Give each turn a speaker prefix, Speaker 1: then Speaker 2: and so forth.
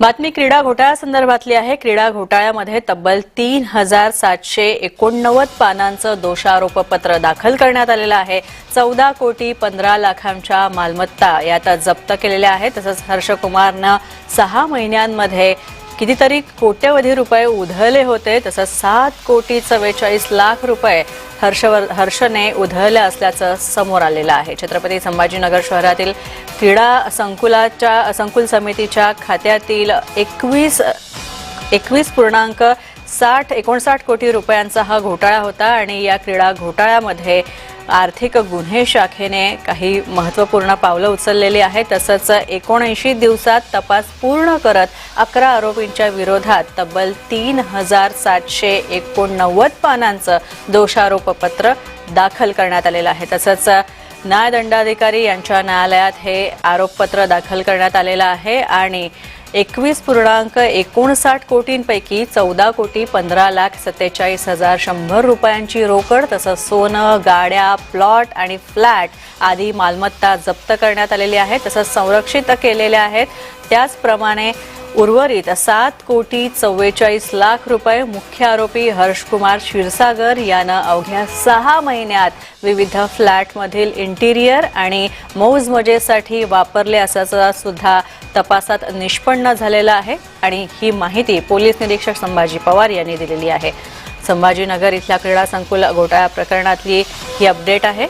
Speaker 1: बातमी क्रीडा घोटाळ्यासंदर्भातली आहे। क्रीडा घोटाळ्यामध्ये तब्बल 3789 पानांचं दोषारोपपत्र दाखल करण्यात आलेलं आहे। 14 कोटी 15 लाखांच्या मालमत्ता यात जप्त केलेल्या आहेत। तसंच हर्षकुमारनं 6 महिन्यांमध्ये कितीतरी कोट्यवधी रुपये उधळले होते। तसंच 7 कोटी 44 लाख रुपये हर्षने उधळले असल्याचं समोर आलेलं आहे। छत्रपती संभाजीनगर शहरातील क्रीडा संकुल समितीच्या खात्यातील 21.59 कोटी रुपयांचा हा घोटाळा होता आणि या क्रीडा घोटाळ्यामध्ये आर्थिक गुन्हे शाखेने काही महत्त्वपूर्ण पावलं उचललेली आहेत। तसंच 79 दिवसात तपास पूर्ण करत 11 आरोपींच्या विरोधात तब्बल 3789 पानांचं दोषारोपपत्र दाखल करण्यात आलेलं आहे। तसंच न्यायदंडाधिकारी यांच्या न्यायालयात हे आरोपपत्र दाखल करण्यात आलेलं आहे आणि 21.59 कोटींपैकी 14 कोटी 15 लाख 47,100 रुपयांची रोकड तसंच सोनं, गाड्या, प्लॉट आणि फ्लॅट आदी मालमत्ता जप्त करण्यात आलेली आहे। तसंच संरक्षित केलेल्या आहेत। त्याचप्रमाणे उर्वरित 7 कोटी 44 लाख रुपये मुख्य आरोपी हर्षकुमार क्षीरसागर यानं अवघ्या 6 महिन्यात विविध फ्लॅटमधील इंटिरियर आणि मौजमजेसाठी वापरले असल्याचं सुद्धा तपासात निष्पन्न झालेलं आहे आणि ही माहिती पोलीस निरीक्षक संभाजी पवार यांनी दिलेली आहे। संभाजीनगर इथल्या क्रीडा संकुल घोटाळा प्रकरणातली ही अपडेट आहे।